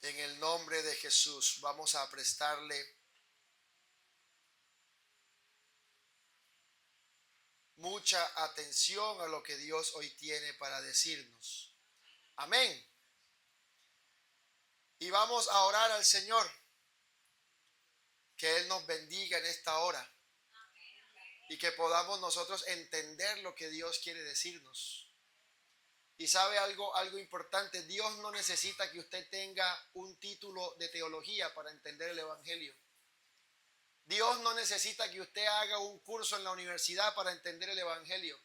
En el nombre de Jesús vamos a prestarle mucha atención a lo que Dios hoy tiene para decirnos. Amén. Y vamos a orar al Señor, que Él nos bendiga en esta hora y que podamos nosotros entender lo que Dios quiere decirnos. Y sabe algo importante, Dios no necesita que usted tenga un título de teología para entender el Evangelio. Dios no necesita que usted haga un curso en la universidad para entender el Evangelio.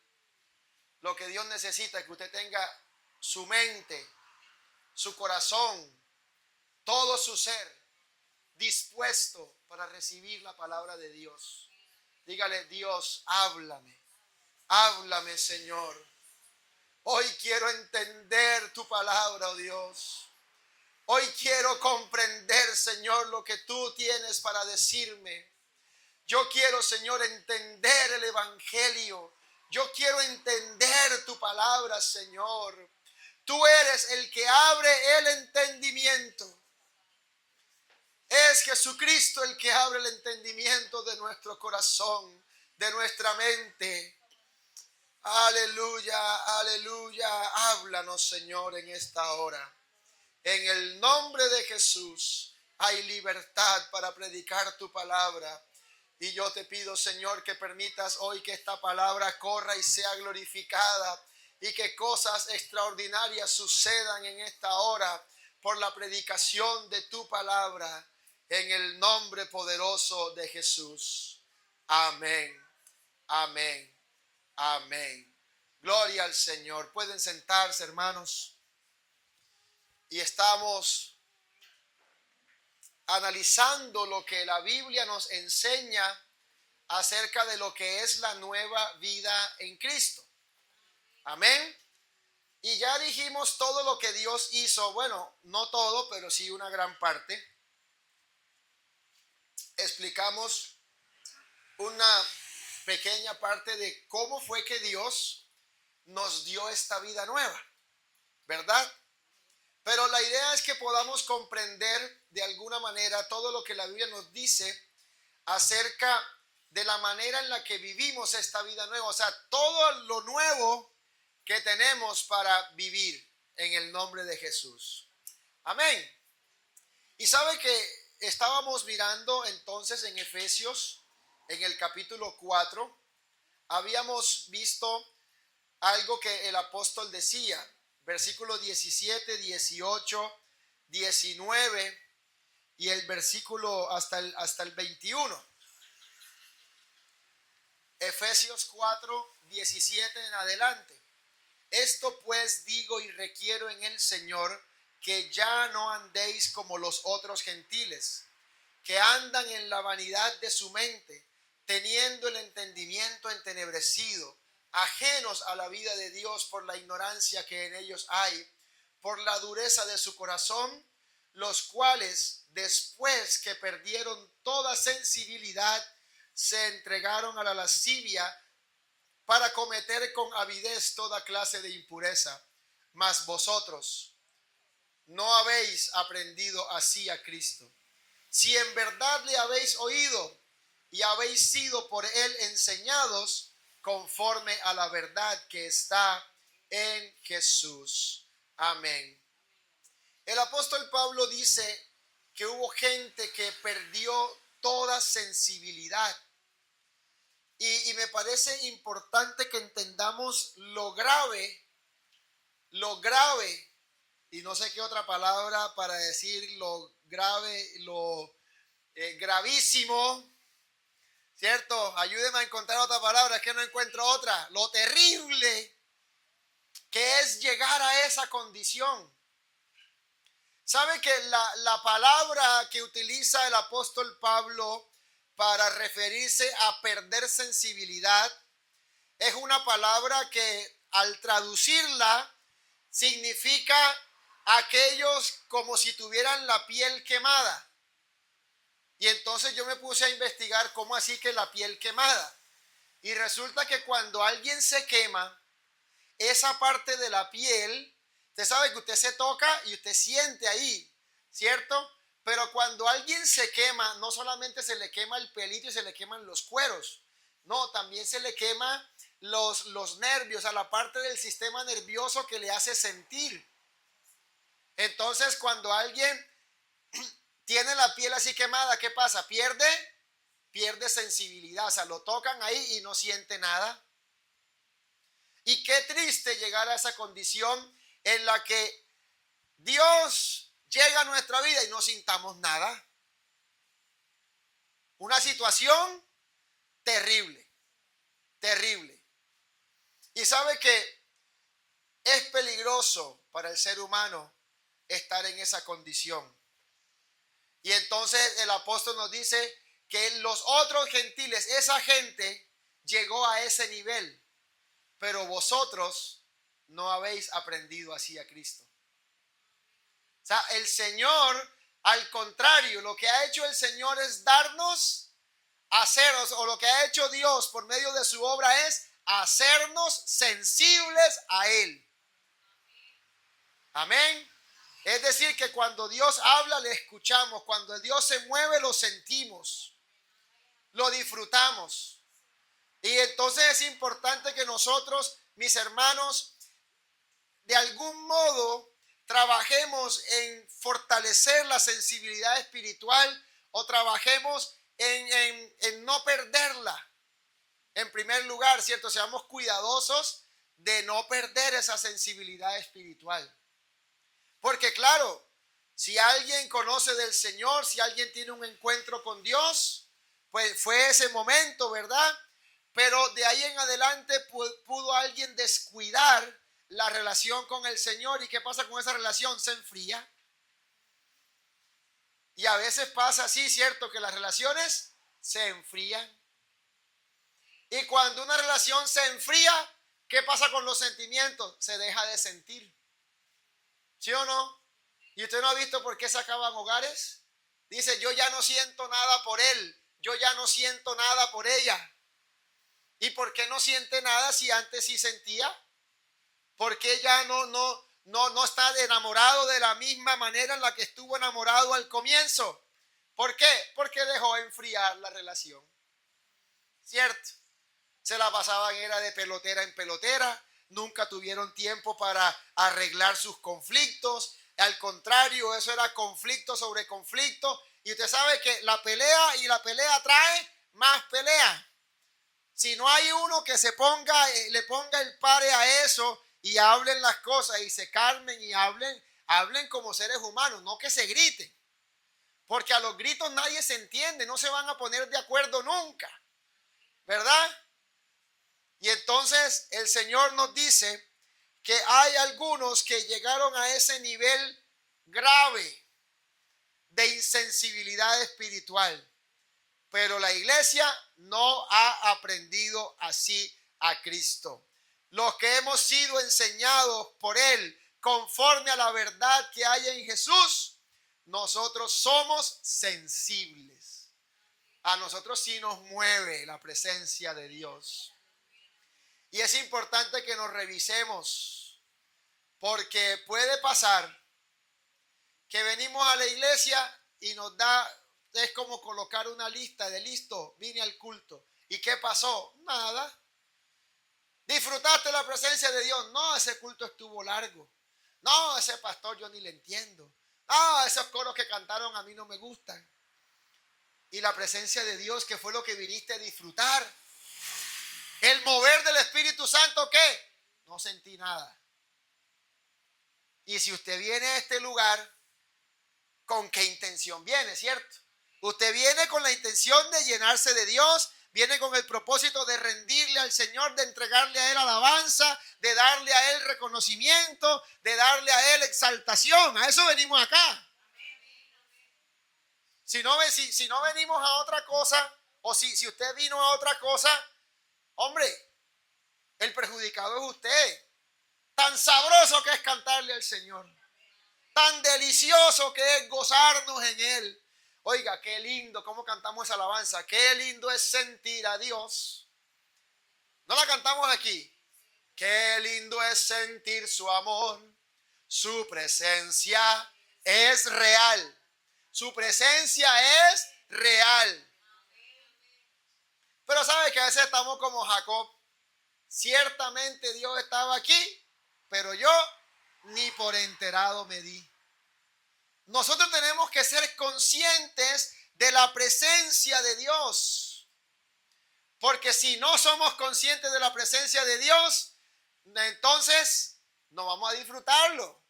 Lo que Dios necesita es que usted tenga su mente, su corazón, todo su ser dispuesto para recibir la palabra de Dios. Dígale: Dios, háblame, háblame, Señor. Hoy quiero entender tu palabra, oh Dios. Hoy quiero comprender, Señor, lo que tú tienes para decirme. Yo quiero, Señor, entender el Evangelio. Yo quiero entender tu palabra, Señor. Tú eres el que abre el entendimiento. Es Jesucristo el que abre el entendimiento de nuestro corazón, de nuestra mente. Aleluya, aleluya. Háblanos, Señor, en esta hora. En el nombre de Jesús hay libertad para predicar tu palabra. Y yo te pido, Señor, que permitas hoy que esta palabra corra y sea glorificada y que cosas extraordinarias sucedan en esta hora por la predicación de tu palabra, en el nombre poderoso de Jesús. Amén, amén, amén. Gloria al Señor. Pueden sentarse, hermanos. Y estamos analizando lo que la Biblia nos enseña acerca de lo que es la nueva vida en Cristo. Amén. Y ya dijimos todo lo que Dios hizo. Bueno, no todo, pero sí una gran parte. Explicamos una pequeña parte de cómo fue que Dios nos dio esta vida nueva, ¿verdad? Pero la idea es que podamos comprender de alguna manera todo lo que la Biblia nos dice acerca de la manera en la que vivimos esta vida nueva. O sea, todo lo nuevo que tenemos para vivir en el nombre de Jesús. Amén. Y sabe que estábamos mirando entonces en Efesios, en el capítulo 4, habíamos visto algo que el apóstol decía. Versículos 17, 18, 19 y el versículo hasta el 21. Efesios 4, 17 en adelante. Esto pues digo y requiero en el Señor, que ya no andéis como los otros gentiles, que andan en la vanidad de su mente, teniendo el entendimiento entenebrecido, ajenos a la vida de Dios por la ignorancia que en ellos hay, por la dureza de su corazón, los cuales, después que perdieron toda sensibilidad, se entregaron a la lascivia para cometer con avidez toda clase de impureza. Mas vosotros no habéis aprendido así a Cristo. Si en verdad le habéis oído y habéis sido por él enseñados, conforme a la verdad que está en Jesús. Amén. El apóstol Pablo dice que hubo gente que perdió toda sensibilidad. Y me parece importante que entendamos lo grave, y no sé qué otra palabra para decir lo grave, lo gravísimo, ¿cierto? Ayúdeme a encontrar otra palabra, es que no encuentro otra. Lo terrible que es llegar a esa condición. ¿Sabe que la palabra que utiliza el apóstol Pablo para referirse a perder sensibilidad es una palabra que al traducirla significa aquellos como si tuvieran la piel quemada? Y entonces yo me puse a investigar cómo así que la piel quemada. Y resulta que cuando alguien se quema, esa parte de la piel, usted sabe que usted se toca y usted siente ahí, ¿cierto? Pero cuando alguien se quema, no solamente se le quema el pelito y se le queman los cueros, no, también se le quema los nervios, a la parte del sistema nervioso que le hace sentir. Entonces, cuando alguien tiene la piel así quemada, ¿qué pasa? Pierde sensibilidad, o sea, lo tocan ahí y no siente nada. Y qué triste llegar a esa condición en la que Dios llega a nuestra vida y no sintamos nada. Una situación terrible, terrible. Y sabe que es peligroso para el ser humano estar en esa condición. Y entonces el apóstol nos dice que los otros gentiles, esa gente llegó a ese nivel, pero vosotros no habéis aprendido así a Cristo. O sea, el Señor, al contrario, lo que ha hecho el Señor es darnos, haceros, o lo que ha hecho Dios por medio de su obra es hacernos sensibles a Él. Amén. Es decir, que cuando Dios habla, le escuchamos. Cuando Dios se mueve, lo sentimos. Lo disfrutamos. Y entonces es importante que nosotros, mis hermanos, de algún modo trabajemos en fortalecer la sensibilidad espiritual o trabajemos en no perderla. En primer lugar, ¿cierto? Seamos cuidadosos de no perder esa sensibilidad espiritual. Porque claro, si alguien conoce del Señor, si alguien tiene un encuentro con Dios, pues fue ese momento, ¿verdad? Pero de ahí en adelante pudo alguien descuidar la relación con el Señor. ¿Y qué pasa con esa relación? Se enfría. Y a veces pasa así, ¿cierto? Que las relaciones se enfrían. Y cuando una relación se enfría, ¿qué pasa con los sentimientos? Se deja de sentir. ¿Sí o no? ¿Y usted no ha visto por qué se acaban hogares? Dice, yo ya no siento nada por él, yo ya no siento nada por ella. ¿Y por qué no siente nada si antes sí sentía? ¿Por qué ya no está enamorado de la misma manera en la que estuvo enamorado al comienzo? ¿Por qué? Porque dejó enfriar la relación. ¿Cierto? Se la pasaban, era de pelotera en pelotera, nunca tuvieron tiempo para arreglar sus conflictos. Al contrario, eso era conflicto sobre conflicto. Y usted sabe que la pelea y la pelea trae más pelea. Si no hay uno que le ponga el pare a eso y hablen las cosas y se calmen y hablen como seres humanos, no que se griten. Porque a los gritos nadie se entiende, no se van a poner de acuerdo nunca. ¿Verdad? Y entonces el Señor nos dice que hay algunos que llegaron a ese nivel grave de insensibilidad espiritual, pero la iglesia no ha aprendido así a Cristo. Los que hemos sido enseñados por Él conforme a la verdad que hay en Jesús, nosotros somos sensibles. A nosotros sí nos mueve la presencia de Dios. Y es importante que nos revisemos, porque puede pasar que venimos a la iglesia y es como colocar una lista de listo, vine al culto. ¿Y qué pasó? Nada. ¿Disfrutaste la presencia de Dios? No, ese culto estuvo largo. No, ese pastor yo ni le entiendo. No, esos coros que cantaron a mí no me gustan. Y la presencia de Dios, que fue lo que viniste a disfrutar. El mover del Espíritu Santo, ¿qué? No sentí nada. Y si usted viene a este lugar, ¿con qué intención viene, cierto? Usted viene con la intención de llenarse de Dios, viene con el propósito de rendirle al Señor, de entregarle a Él alabanza, de darle a Él reconocimiento, de darle a Él exaltación. A eso venimos acá. Si no venimos a otra cosa, o si usted vino a otra cosa, hombre, el perjudicado es usted. Tan sabroso que es cantarle al Señor. Tan delicioso que es gozarnos en Él. Oiga, qué lindo cómo cantamos esa alabanza. Qué lindo es sentir a Dios. ¿No la cantamos aquí? Qué lindo es sentir su amor, su presencia Es real. Su presencia es real. Pero sabe que a veces estamos como Jacob. Ciertamente Dios estaba aquí, pero yo ni por enterado me di. Nosotros tenemos que ser conscientes de la presencia de Dios. Porque si no somos conscientes de la presencia de Dios, entonces no vamos a disfrutarlo.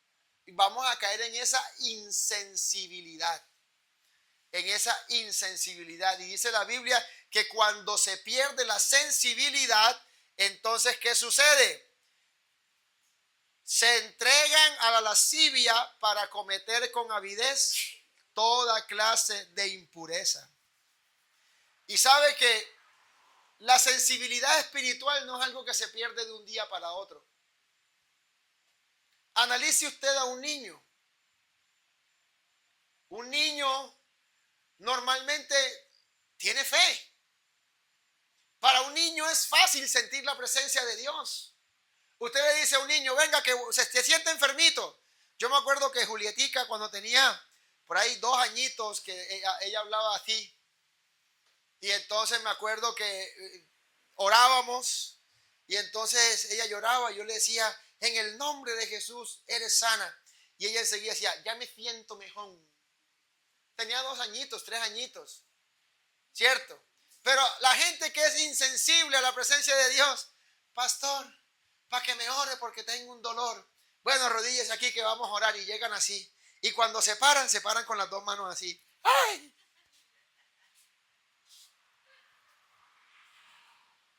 Y vamos a caer en esa insensibilidad. En esa insensibilidad. Y dice la Biblia que cuando se pierde la sensibilidad, entonces ¿qué sucede? Se entregan a la lascivia para cometer con avidez toda clase de impureza. Y sabe que la sensibilidad espiritual no es algo que se pierde de un día para otro. Analice usted a un niño. Un niño normalmente tiene fe. Para un niño es fácil sentir la presencia de Dios. Usted le dice a un niño, venga, que se siente enfermito. Yo me acuerdo que Julietica, cuando tenía por ahí 2 añitos, que ella hablaba así. Y entonces me acuerdo que orábamos y entonces ella lloraba. Yo le decía, en el nombre de Jesús eres sana. Y ella enseguida decía, ya me siento mejor. Tenía 2 añitos, 3 añitos, ¿cierto? Pero la gente que es insensible a la presencia de Dios, pastor, para que me ore porque tengo un dolor. Bueno, arrodíllese aquí que vamos a orar, y llegan así. Y cuando se paran con las 2 manos así. ¡Ay!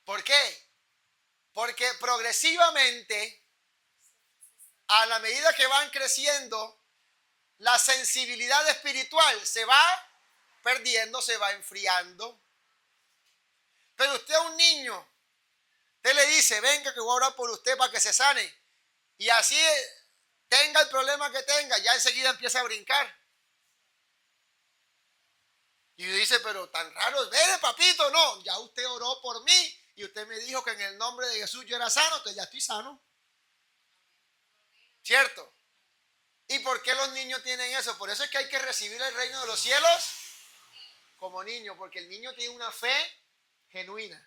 ¿Por qué? Porque progresivamente, a la medida que van creciendo, la sensibilidad espiritual se va perdiendo, se va enfriando. Pero usted a un niño, usted le dice, venga que voy a orar por usted para que se sane. Y así tenga el problema que tenga, ya enseguida empieza a brincar. Y dice, pero tan raro, ven papito, no, ya usted oró por mí y usted me dijo que en el nombre de Jesús yo era sano, entonces ya estoy sano. ¿Cierto? ¿Y por qué los niños tienen eso? Por eso es que hay que recibir el reino de los cielos como niño, porque el niño tiene una fe genuina.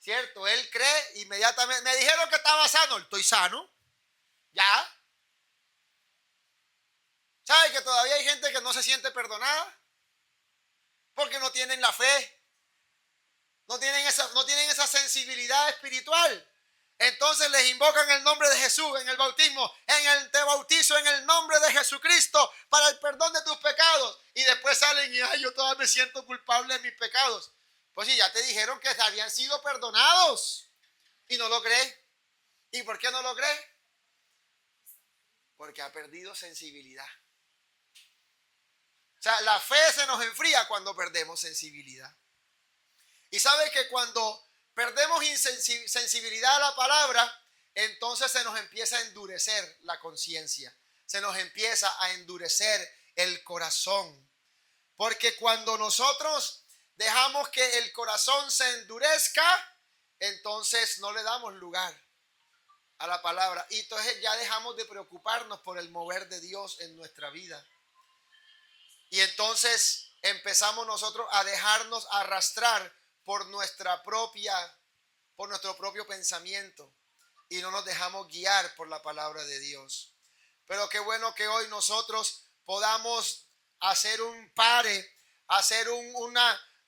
¿Cierto? Él cree inmediatamente. Me dijeron que estaba sano, estoy sano. ¿Ya? ¿Sabe que todavía hay gente que no se siente perdonada? Porque no tienen la fe. No tienen esa sensibilidad espiritual. Entonces les invocan el nombre de Jesús en el bautismo. Te bautizo en el nombre de Jesucristo para el perdón de tus pecados. Y después salen y ay, yo todavía me siento culpable de mis pecados. Pues si ya te dijeron que habían sido perdonados. Y no lo cree. ¿Y por qué no lo cree? Porque ha perdido sensibilidad. O sea, la fe se nos enfría cuando perdemos sensibilidad. Y sabe que cuando perdemos sensibilidad a la palabra, entonces se nos empieza a endurecer la conciencia. Se nos empieza a endurecer el corazón. Porque cuando nosotros dejamos que el corazón se endurezca, entonces no le damos lugar a la palabra. Y entonces ya dejamos de preocuparnos por el mover de Dios en nuestra vida. Y entonces empezamos nosotros a dejarnos arrastrar por nuestro propio pensamiento y no nos dejamos guiar por la palabra de Dios. Pero qué bueno que hoy nosotros podamos hacer un pare,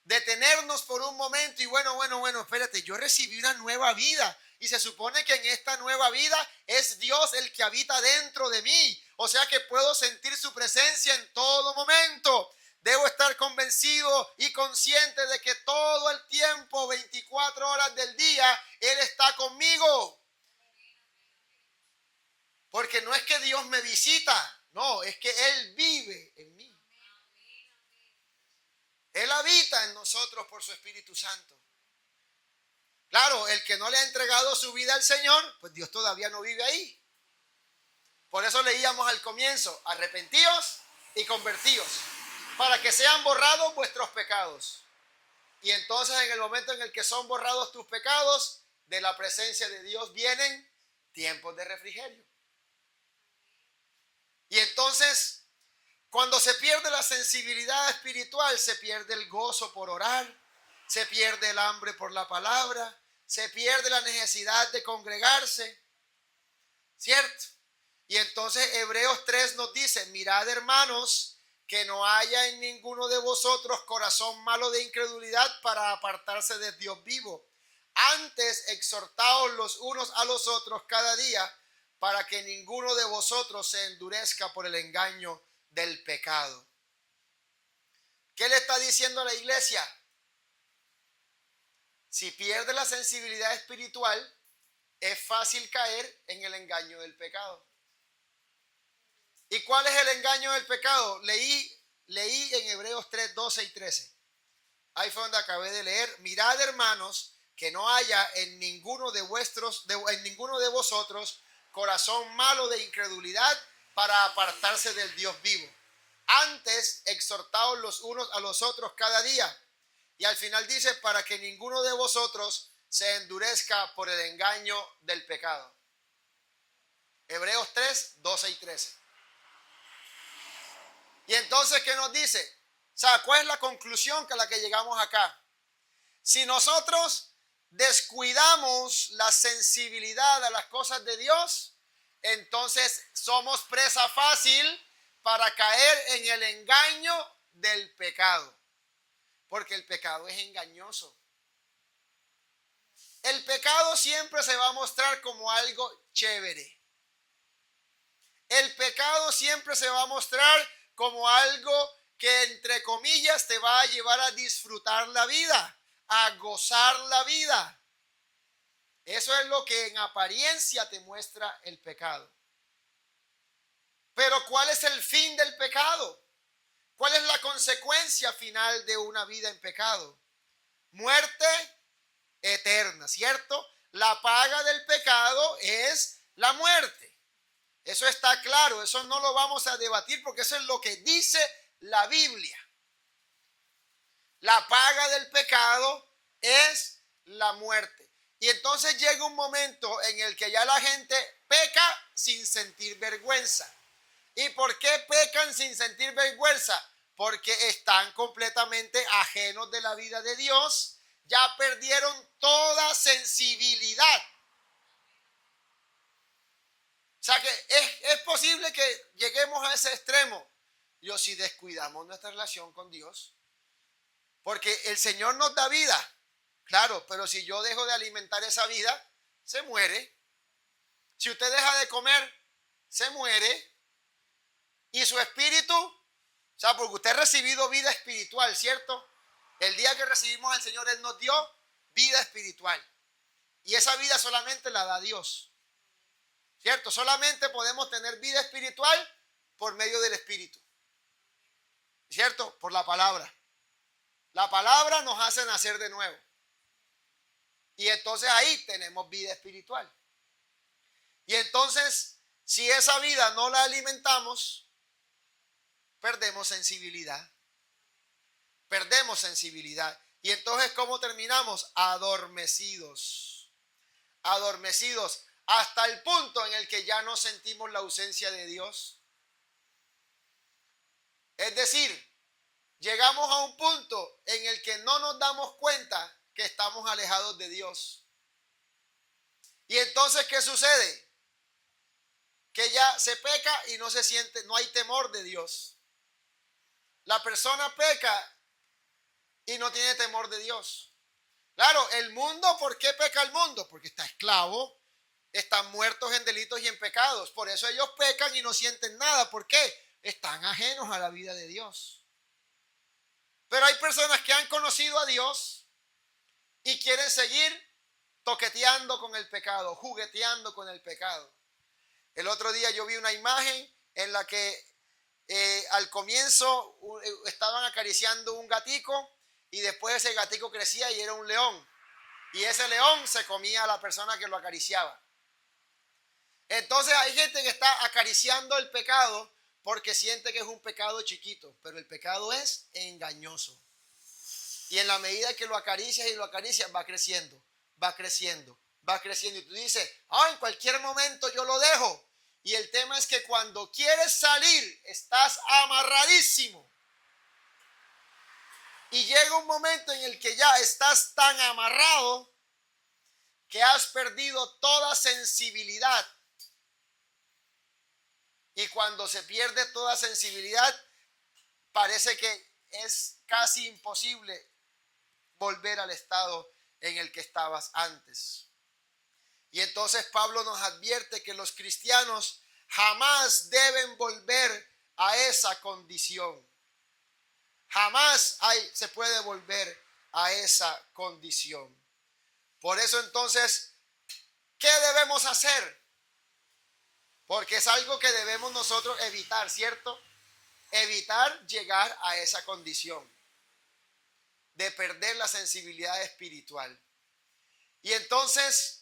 detenernos por un momento y bueno, espérate, yo recibí una nueva vida y se supone que en esta nueva vida es Dios el que habita dentro de mí. O sea que puedo sentir su presencia en todo momento. Debo estar convencido y consciente de que todo el tiempo, 24 horas del día, Él está conmigo. Porque no es que Dios me visita, no, es que Él vive en mí. Él habita en nosotros por su Espíritu Santo. Claro, el que no le ha entregado su vida al Señor, pues Dios todavía no vive ahí. Por eso leíamos al comienzo, arrepentíos y convertíos, para que sean borrados vuestros pecados. Y entonces en el momento en el que son borrados tus pecados, de la presencia de Dios vienen tiempos de refrigerio. Y entonces Cuando se pierde la sensibilidad espiritual, se pierde el gozo por orar, se pierde el hambre por la palabra, se pierde la necesidad de congregarse, ¿cierto? Y entonces Hebreos 3 nos dice, mirad hermanos, que no haya en ninguno de vosotros corazón malo de incredulidad para apartarse de Dios vivo. Antes exhortaos los unos a los otros cada día, para que ninguno de vosotros se endurezca por el engaño del pecado. ¿Qué le está diciendo a la iglesia? Si pierde la sensibilidad espiritual, es fácil caer en el engaño del pecado. ¿Y cuál es el engaño del pecado? Leí en Hebreos 3, 12 y 13. Ahí fue donde acabé de leer. Mirad, hermanos, que no haya en ninguno de vosotros corazón malo de incredulidad para apartarse del Dios vivo. Antes, exhortaos los unos a los otros cada día. Y al final dice, para que ninguno de vosotros se endurezca por el engaño del pecado. Hebreos 3, 12 y 13. Y entonces, ¿qué nos dice? O sea, ¿cuál es la conclusión a la que llegamos acá? Si nosotros descuidamos la sensibilidad a las cosas de Dios, entonces somos presa fácil para caer en el engaño del pecado. Porque el pecado es engañoso. El pecado siempre se va a mostrar como algo chévere. El pecado siempre se va a mostrar como algo que, entre comillas, te va a llevar a disfrutar la vida, a gozar la vida. Eso es lo que en apariencia te muestra el pecado. Pero ¿cuál es el fin del pecado? ¿Cuál es la consecuencia final de una vida en pecado? Muerte eterna, ¿cierto? La paga del pecado es la muerte. Eso está claro, eso no lo vamos a debatir porque eso es lo que dice la Biblia. La paga del pecado es la muerte. Y entonces llega un momento en el que ya la gente peca sin sentir vergüenza. ¿Y por qué pecan sin sentir vergüenza? Porque están completamente ajenos de la vida de Dios. Ya perdieron toda sensibilidad. O sea que es posible que lleguemos a ese extremo. Yo, si descuidamos nuestra relación con Dios, porque el Señor nos da vida, claro, pero si yo dejo de alimentar esa vida, se muere. Si usted deja de comer, se muere. Y su espíritu, o sea, porque usted ha recibido vida espiritual, ¿cierto? El día que recibimos al Señor, Él nos dio vida espiritual. Y esa vida solamente la da Dios. ¿Cierto? Solamente podemos tener vida espiritual por medio del Espíritu. ¿Cierto? Por la palabra. La palabra nos hace nacer de nuevo. Y entonces ahí tenemos vida espiritual. Y entonces, si esa vida no la alimentamos, perdemos sensibilidad. Perdemos sensibilidad. Y entonces, ¿cómo terminamos? Adormecidos. Adormecidos. Hasta el punto en el que ya no sentimos la ausencia de Dios. Es decir, llegamos a un punto en el que no nos damos cuenta que estamos alejados de Dios. Y entonces, ¿qué sucede? Que ya se peca y no se siente, no hay temor de Dios. La persona peca y no tiene temor de Dios. Claro, el mundo, ¿por qué peca el mundo? Porque está esclavo. Están muertos en delitos y en pecados. Por eso ellos pecan y no sienten nada. ¿Por qué? Están ajenos a la vida de Dios. Pero hay personas que han conocido a Dios y quieren seguir toqueteando con el pecado, jugueteando con el pecado. El otro día yo vi una imagen en la que al comienzo estaban acariciando un gatico y después ese gatico crecía y era un león. Y ese león se comía a la persona que lo acariciaba. Entonces hay gente que está acariciando el pecado porque siente que es un pecado chiquito, pero el pecado es engañoso. Y en la medida que lo acaricias y lo acaricias, va creciendo, va creciendo, va creciendo. Y tú dices, en cualquier momento yo lo dejo. Y el tema es que cuando quieres salir, estás amarradísimo. Y llega un momento en el que ya estás tan amarrado que has perdido toda sensibilidad. Y cuando se pierde toda sensibilidad, parece que es casi imposible volver al estado en el que estabas antes. Y entonces Pablo nos advierte que los cristianos jamás deben volver a esa condición. Jamás se puede volver a esa condición. Por eso entonces, ¿qué debemos hacer? Porque es algo que debemos nosotros evitar, ¿cierto? Evitar llegar a esa condición de perder la sensibilidad espiritual. Y entonces,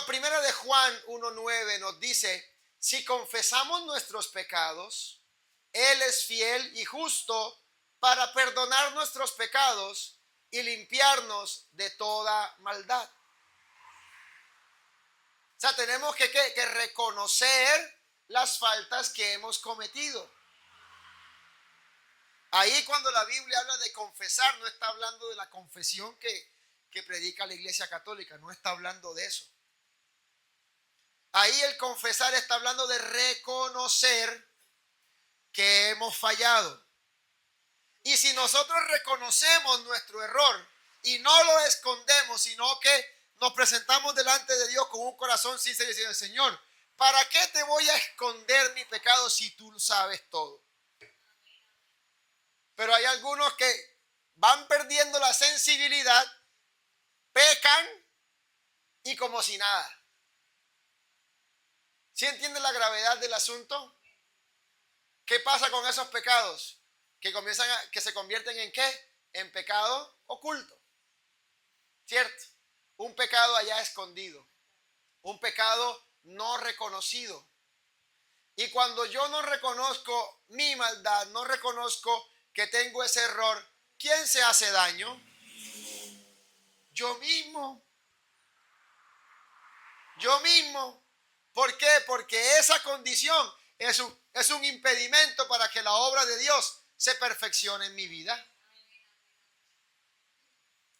Primera de Juan 1:9 nos dice, si confesamos nuestros pecados, Él es fiel y justo para perdonar nuestros pecados y limpiarnos de toda maldad. O sea, tenemos que reconocer las faltas que hemos cometido. Ahí cuando la Biblia habla de confesar, no está hablando de la confesión que predica la Iglesia Católica, no está hablando de eso. Ahí el confesar está hablando de reconocer que hemos fallado. Y si nosotros reconocemos nuestro error y no lo escondemos, sino que nos presentamos delante de Dios con un corazón sincero y diciendo, Señor, ¿para qué te voy a esconder mi pecado si tú sabes todo? Pero hay algunos que van perdiendo la sensibilidad, pecan y como si nada. ¿Sí entienden la gravedad del asunto? ¿Qué pasa con esos pecados? Que se convierten en ¿qué? En pecado oculto. ¿Cierto? Un pecado allá escondido. Un pecado no reconocido. Y cuando yo no reconozco mi maldad, no reconozco que tengo ese error, ¿quién se hace daño? Yo mismo. Yo mismo. ¿Por qué? Porque esa condición es un impedimento para que la obra de Dios se perfeccione en mi vida.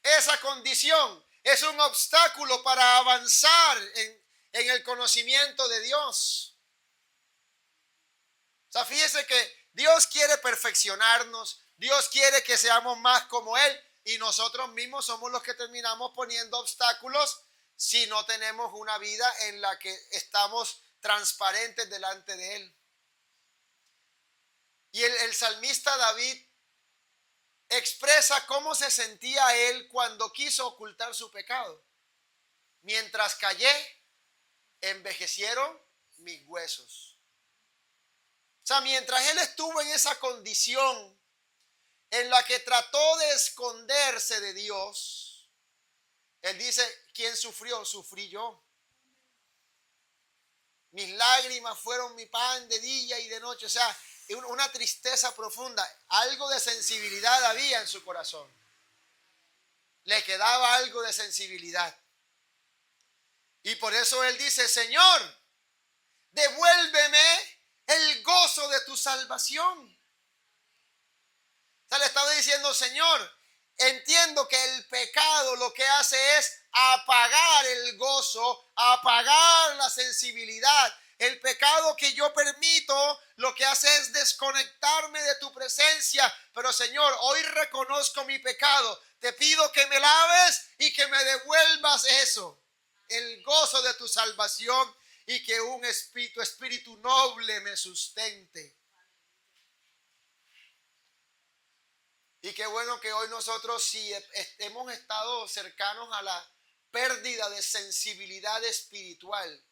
Esa condición es un obstáculo para avanzar en el conocimiento de Dios. O sea, fíjese que Dios quiere perfeccionarnos, Dios quiere que seamos más como Él y nosotros mismos somos los que terminamos poniendo obstáculos si no tenemos una vida en la que estamos transparentes delante de Él. Y el salmista David expresa cómo se sentía él cuando quiso ocultar su pecado. Mientras callé, envejecieron mis huesos. O sea, mientras él estuvo en esa condición en la que trató de esconderse de Dios, él dice, ¿quién sufrió? Sufrí yo. Mis lágrimas fueron mi pan de día y de noche. O sea, una tristeza profunda. Algo de sensibilidad había en su corazón. Le quedaba algo de sensibilidad. Y por eso él dice, Señor, devuélveme el gozo de tu salvación. O sea, le estaba diciendo, Señor, entiendo que el pecado lo que hace es apagar el gozo, apagar la sensibilidad. El pecado que yo permito lo que hace es desconectarme de tu presencia. Pero Señor, hoy reconozco mi pecado. Te pido que me laves y que me devuelvas eso. El gozo de tu salvación y que un espíritu noble me sustente. Y qué bueno que hoy nosotros, si hemos estado cercanos a la pérdida de sensibilidad espiritual,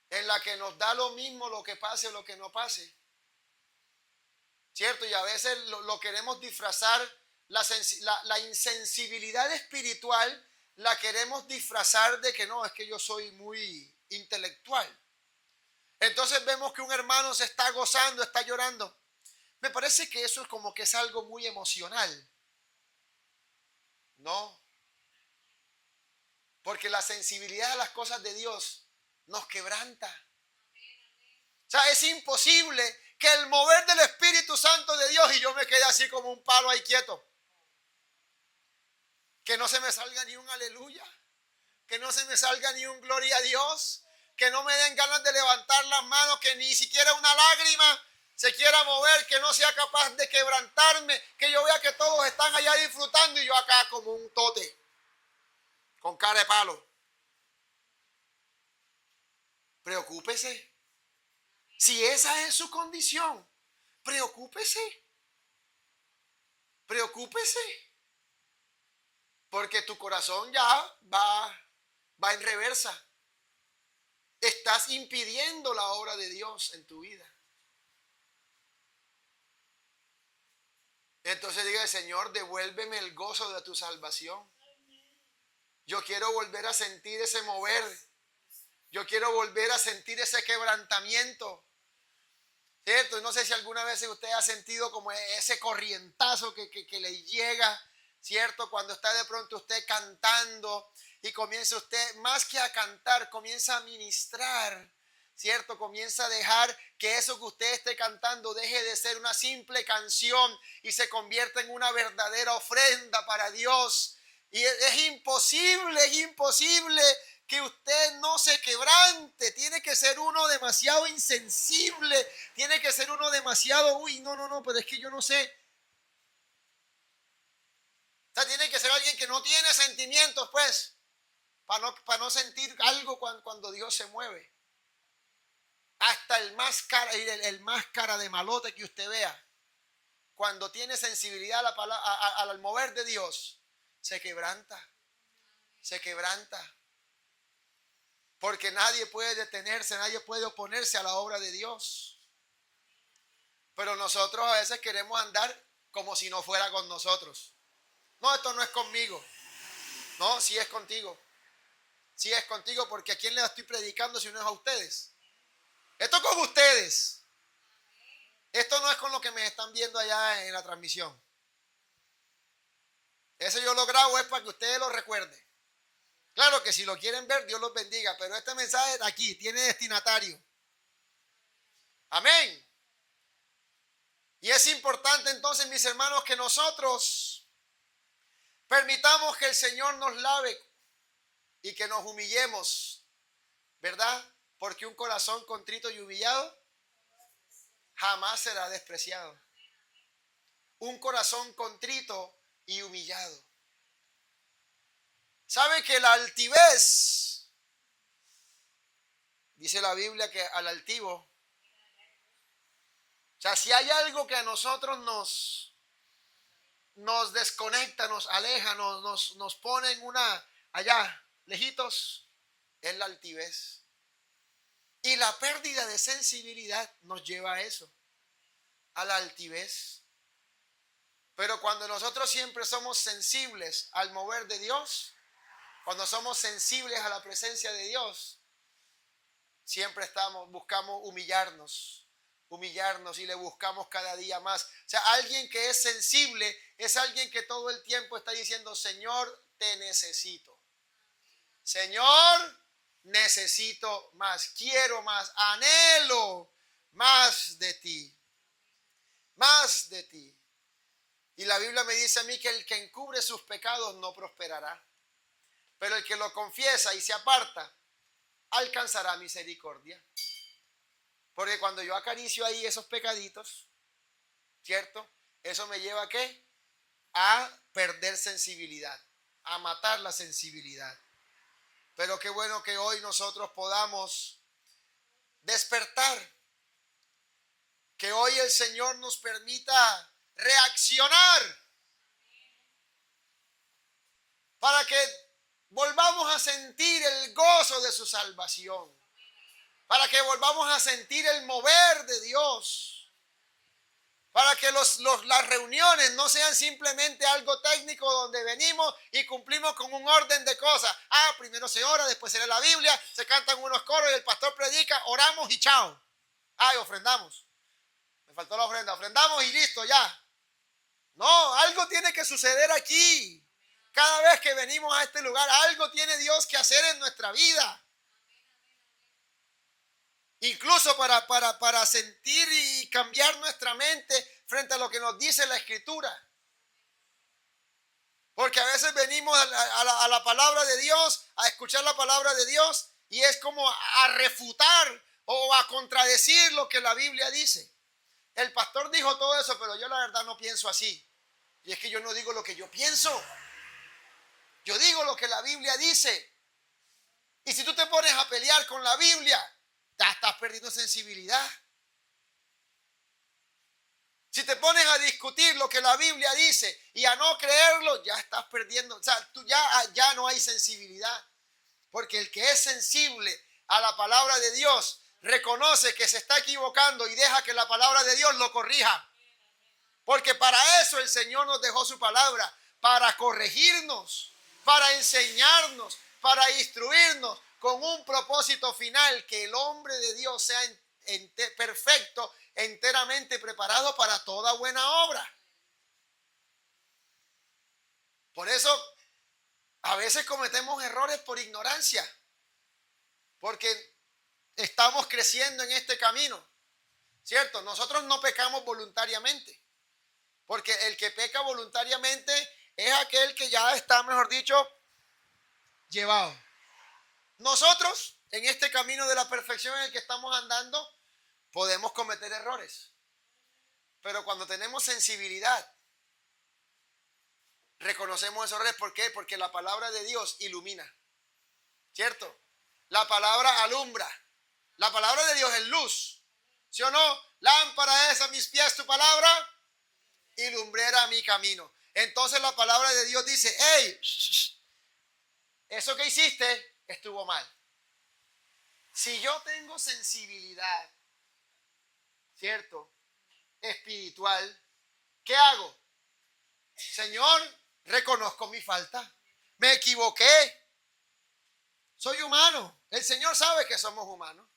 en la que nos da lo mismo lo que pase o lo que no pase, ¿cierto? Y a veces lo queremos disfrazar, la insensibilidad espiritual la queremos disfrazar de que no, es que yo soy muy intelectual. Entonces vemos que un hermano se está gozando, está llorando. Me parece que eso es como que es algo muy emocional. No. Porque la sensibilidad a las cosas de Dios nos quebranta. O sea, es imposible que el mover del Espíritu Santo de Dios y yo me quede así como un palo ahí quieto. Que no se me salga ni un aleluya. Que no se me salga ni un gloria a Dios. Que no me den ganas de levantar las manos. Que ni siquiera una lágrima se quiera mover. Que no sea capaz de quebrantarme. Que yo vea que todos están allá disfrutando y yo acá como un tote. Con cara de palo. Preocúpese. Si esa es su condición, preocúpese. Preocúpese. Porque tu corazón ya va en reversa. Estás impidiendo la obra de Dios en tu vida. Entonces diga, Señor, devuélveme el gozo de tu salvación. Yo quiero volver a sentir ese mover. Yo quiero volver a sentir ese quebrantamiento. ¿Cierto? No sé si alguna vez usted ha sentido como ese corrientazo que le llega, ¿cierto? Cuando está de pronto usted cantando y comienza usted, más que a cantar, comienza a ministrar, ¿cierto? Comienza a dejar que eso que usted esté cantando deje de ser una simple canción y se convierta en una verdadera ofrenda para Dios. Y es imposible que usted no se quebrante. Tiene que ser uno demasiado insensible. Tiene que ser uno demasiado, no, pero es que yo no sé. O sea, tiene que ser alguien que no tiene sentimientos, pues, para no sentir algo cuando Dios se mueve. Hasta el más cara de malote que usted vea, cuando tiene sensibilidad al mover de Dios, se quebranta. Se quebranta. Porque nadie puede detenerse, nadie puede oponerse a la obra de Dios. Pero nosotros a veces queremos andar como si no fuera con nosotros. No, esto no es conmigo. No, sí es contigo. Sí es contigo, porque ¿a quién le estoy predicando si no es a ustedes? Esto es con ustedes. Esto no es con lo que me están viendo allá en la transmisión. Eso yo lo grabo es para que ustedes lo recuerden. Claro que si lo quieren ver, Dios los bendiga, pero este mensaje aquí tiene destinatario. Amén. Y es importante entonces, mis hermanos, que nosotros permitamos que el Señor nos lave y que nos humillemos, ¿verdad? Porque un corazón contrito y humillado jamás será despreciado. Un corazón contrito y humillado. ¿Sabe que la altivez, dice la Biblia que al altivo, o sea, si hay algo que a nosotros nos desconecta, nos aleja, nos pone en allá, lejitos, es la altivez. Y la pérdida de sensibilidad nos lleva a eso, a la altivez. Pero cuando nosotros siempre somos sensibles al mover de Dios, cuando somos sensibles a la presencia de Dios, siempre buscamos humillarnos y le buscamos cada día más. O sea, alguien que es sensible es alguien que todo el tiempo está diciendo, Señor, te necesito. Señor, necesito más, quiero más, anhelo más de ti. Más de ti. Y la Biblia me dice a mí que el que encubre sus pecados no prosperará. Pero el que lo confiesa y se aparta, alcanzará misericordia. Porque cuando yo acaricio ahí esos pecaditos, ¿cierto? Eso me lleva ¿a qué? A perder sensibilidad, a matar la sensibilidad. Pero qué bueno que hoy nosotros podamos despertar. Que hoy el Señor nos permita reaccionar. Para que volvamos a sentir el gozo de su salvación. Para que volvamos a sentir el mover de Dios. Para que las reuniones no sean simplemente algo técnico donde venimos y cumplimos con un orden de cosas. Primero se ora, después se lee la Biblia, se cantan unos coros y el pastor predica, oramos y chao. Y ofrendamos. Me faltó la ofrenda. Ofrendamos y listo, ya. No, algo tiene que suceder aquí. cada vez que venimos a este lugar, algo tiene Dios que hacer en nuestra vida. Incluso para sentir y cambiar nuestra mente frente a lo que nos dice la Escritura. Porque a veces venimos a la palabra de Dios, a escuchar la palabra de Dios, y es como a refutar o a contradecir lo que la Biblia dice. El pastor dijo todo eso, pero yo la verdad no pienso así. Y es que yo no digo lo que yo pienso. Yo digo lo que la Biblia dice. Y si tú te pones a pelear con la Biblia, ya estás perdiendo sensibilidad. Si te pones a discutir lo que la Biblia dice y a no creerlo, ya estás perdiendo. O sea, tú ya no hay sensibilidad. Porque el que es sensible a la palabra de Dios reconoce que se está equivocando y deja que la palabra de Dios lo corrija. Porque para eso el Señor nos dejó su palabra, para corregirnos, para enseñarnos, para instruirnos con un propósito final, que el hombre de Dios sea perfecto, enteramente preparado para toda buena obra. Por eso a veces cometemos errores por ignorancia, porque estamos creciendo en este camino, ¿cierto? Nosotros no pecamos voluntariamente, porque el que peca voluntariamente es aquel que ya está, mejor dicho, llevado. Nosotros, en este camino de la perfección en el que estamos andando, podemos cometer errores. Pero cuando tenemos sensibilidad, reconocemos esos errores. ¿Por qué? Porque la palabra de Dios ilumina, ¿cierto? La palabra alumbra. La palabra de Dios es luz, ¿sí o no? Lámpara es a mis pies tu palabra y lumbrera mi camino. Entonces la palabra de Dios dice, hey, eso que hiciste estuvo mal. Si yo tengo sensibilidad, ¿cierto? Espiritual, ¿qué hago? Señor, reconozco mi falta. Me equivoqué. Soy humano. El Señor sabe que somos humanos.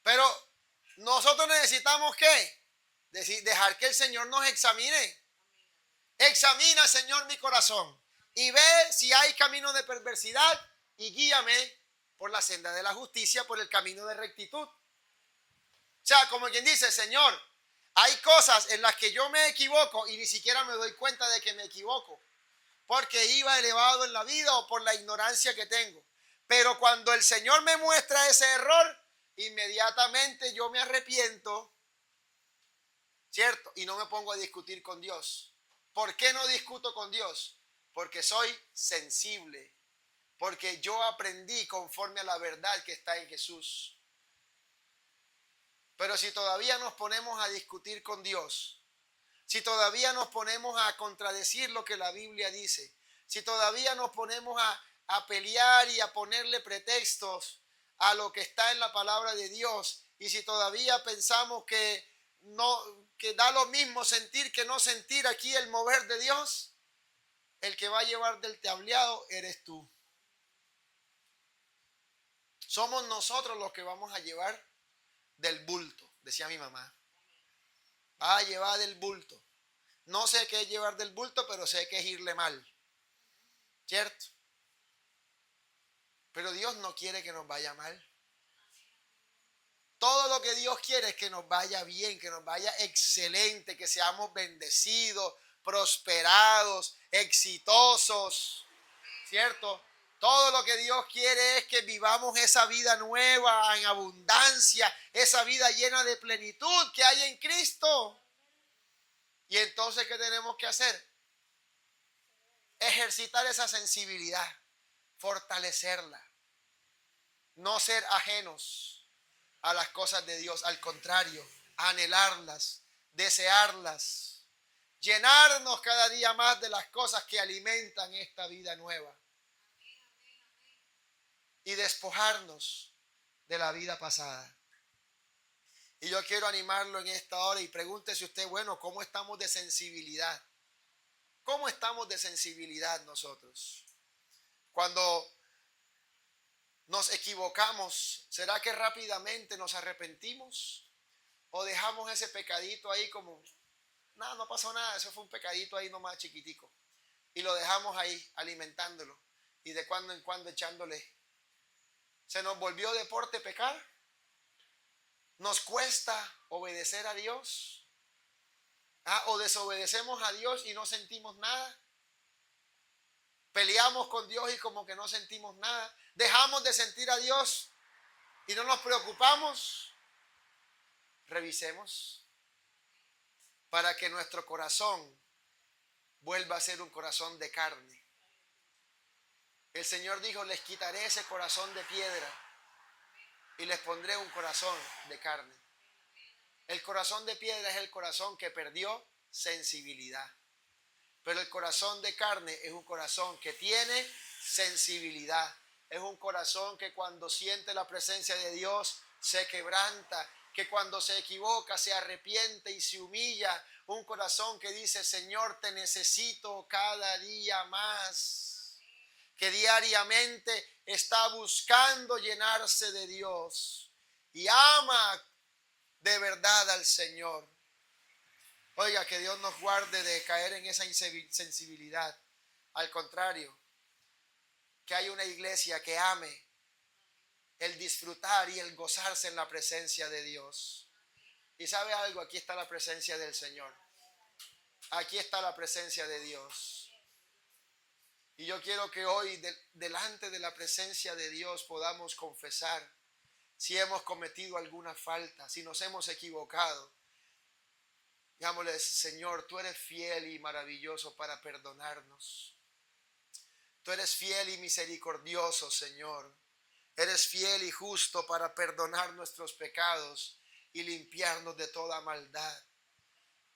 Pero nosotros necesitamos ¿qué? Dejar que el Señor nos examine. Examina, Señor, mi corazón y ve si hay camino de perversidad y guíame por la senda de la justicia, por el camino de rectitud. O sea, como quien dice, Señor, hay cosas en las que yo me equivoco y ni siquiera me doy cuenta de que me equivoco, porque iba elevado en la vida o por la ignorancia que tengo. Pero cuando el Señor me muestra ese error, inmediatamente yo me arrepiento, ¿cierto? Y no me pongo a discutir con Dios. ¿Por qué no discuto con Dios? Porque soy sensible, porque yo aprendí conforme a la verdad que está en Jesús. Pero si todavía nos ponemos a discutir con Dios, si todavía nos ponemos a contradecir lo que la Biblia dice, si todavía nos ponemos a pelear y a ponerle pretextos a lo que está en la palabra de Dios, y si todavía pensamos que da lo mismo sentir que no sentir aquí el mover de Dios, el que va a llevar del tableado eres tú. Somos nosotros los que vamos a llevar del bulto, decía mi mamá. Va a llevar del bulto. No sé qué es llevar del bulto, pero sé que es irle mal, ¿cierto? Pero Dios no quiere que nos vaya mal. Todo lo que Dios quiere es que nos vaya bien, que nos vaya excelente, que seamos bendecidos, prosperados, exitosos, ¿cierto? Todo lo que Dios quiere es que vivamos esa vida nueva, en abundancia, esa vida llena de plenitud que hay en Cristo. Y entonces, ¿qué tenemos que hacer? Ejercitar esa sensibilidad, fortalecerla, no ser ajenos a las cosas de Dios, al contrario, anhelarlas, desearlas, llenarnos cada día más de las cosas que alimentan esta vida nueva y despojarnos de la vida pasada. Y yo quiero animarlo en esta hora y pregúntese usted, bueno, ¿cómo estamos de sensibilidad? ¿Cómo estamos de sensibilidad nosotros? Cuando nos equivocamos, ¿será que rápidamente nos arrepentimos? ¿O dejamos ese pecadito ahí como, no pasó nada, eso fue un pecadito ahí nomás chiquitico? y lo dejamos ahí alimentándolo y de cuando en cuando echándole. ¿Se nos volvió deporte pecar? ¿Nos cuesta obedecer a Dios? ¿O desobedecemos a Dios y no sentimos nada? Peleamos con Dios y como que no sentimos nada. Dejamos de sentir a Dios y no nos preocupamos. Revisemos para que nuestro corazón vuelva a ser un corazón de carne. El Señor dijo, les quitaré ese corazón de piedra y les pondré un corazón de carne. El corazón de piedra es el corazón que perdió sensibilidad. Pero el corazón de carne es un corazón que tiene sensibilidad. Es un corazón que cuando siente la presencia de Dios se quebranta, que cuando se equivoca se arrepiente y se humilla. Un corazón que dice, Señor, te necesito cada día más. Que diariamente está buscando llenarse de Dios y ama de verdad al Señor. Oiga, que Dios nos guarde de caer en esa insensibilidad. Al contrario, que haya una iglesia que ame el disfrutar y el gozarse en la presencia de Dios. Y sabe algo, aquí está la presencia del Señor. Aquí está la presencia de Dios. Y yo quiero que hoy, delante de la presencia de Dios, podamos confesar si hemos cometido alguna falta, si nos hemos equivocado. Digámosle, Señor, tú eres fiel y maravilloso para perdonarnos. Tú eres fiel y misericordioso, Señor. Eres fiel y justo para perdonar nuestros pecados y limpiarnos de toda maldad.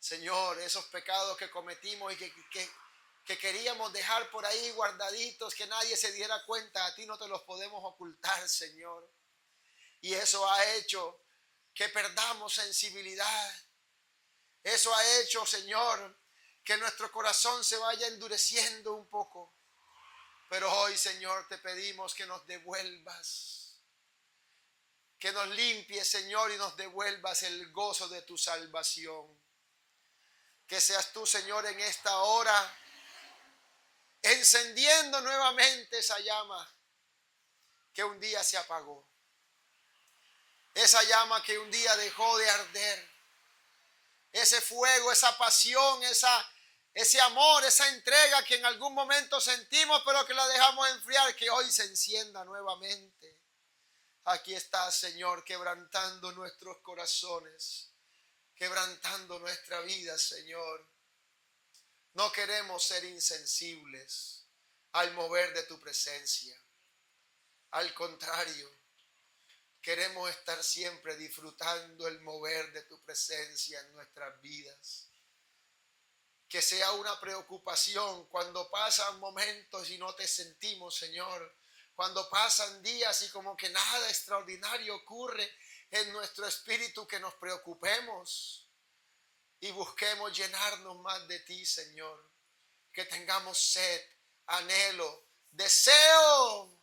Señor, esos pecados que cometimos y que queríamos dejar por ahí guardaditos, que nadie se diera cuenta, a ti no te los podemos ocultar, Señor. Y eso ha hecho que perdamos sensibilidad. Eso ha hecho, Señor, que nuestro corazón se vaya endureciendo un poco. Pero hoy, Señor, te pedimos que nos devuelvas, que nos limpies, Señor, y nos devuelvas el gozo de tu salvación. Que seas tú, Señor, en esta hora, encendiendo nuevamente esa llama que un día se apagó. Esa llama que un día dejó de arder. Ese fuego, esa pasión, ese amor, esa entrega que en algún momento sentimos, pero que la dejamos enfriar, que hoy se encienda nuevamente. Aquí está, Señor, quebrantando nuestros corazones, quebrantando nuestra vida, Señor. No queremos ser insensibles al mover de tu presencia. Al contrario, queremos estar siempre disfrutando el mover de tu presencia en nuestras vidas. Que sea una preocupación cuando pasan momentos y no te sentimos, Señor. Cuando pasan días y como que nada extraordinario ocurre en nuestro espíritu, que nos preocupemos y busquemos llenarnos más de ti, Señor. Que tengamos sed, anhelo, deseo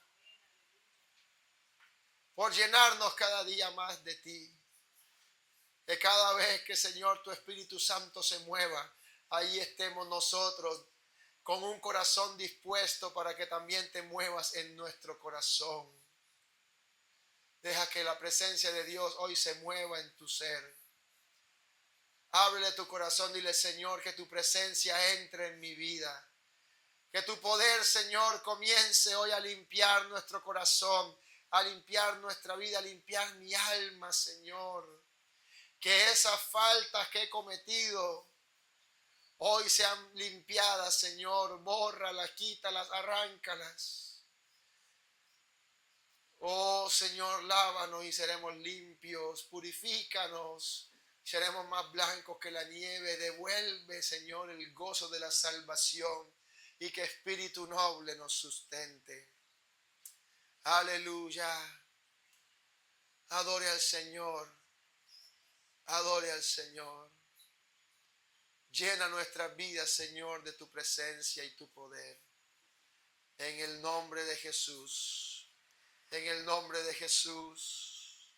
por llenarnos cada día más de ti. Que cada vez que, Señor, tu Espíritu Santo se mueva, ahí estemos nosotros con un corazón dispuesto para que también te muevas en nuestro corazón. Deja que la presencia de Dios hoy se mueva en tu ser. Ábrele tu corazón, dile, Señor, que tu presencia entre en mi vida. Que tu poder, Señor, comience hoy a limpiar nuestro corazón, a limpiar nuestra vida, a limpiar mi alma, Señor. Que esas faltas que he cometido hoy sean limpiadas, Señor. Bórralas, quítalas, arráncalas. Oh, Señor, lávanos y seremos limpios. Purifícanos, seremos más blancos que la nieve. Devuelve, Señor, el gozo de la salvación y que espíritu noble nos sustente. Aleluya. Adore al Señor. Adore al Señor. Llena nuestras vidas, Señor, de tu presencia y tu poder. En el nombre de Jesús. En el nombre de Jesús.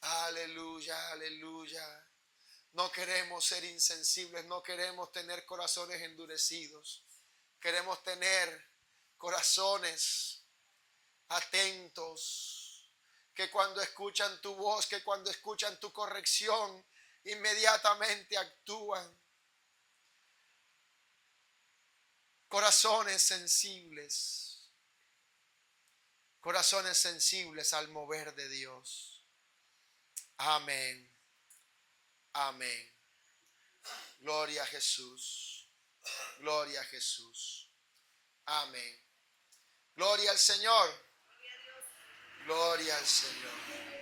Aleluya, aleluya. No queremos ser insensibles, no queremos tener corazones endurecidos. Queremos tener corazones atentos, que cuando escuchan tu voz, que cuando escuchan tu corrección, inmediatamente actúan. Corazones sensibles al mover de Dios. Amén. Amén. Gloria a Jesús. Gloria a Jesús. Amén. Gloria al Señor. Gloria al Señor.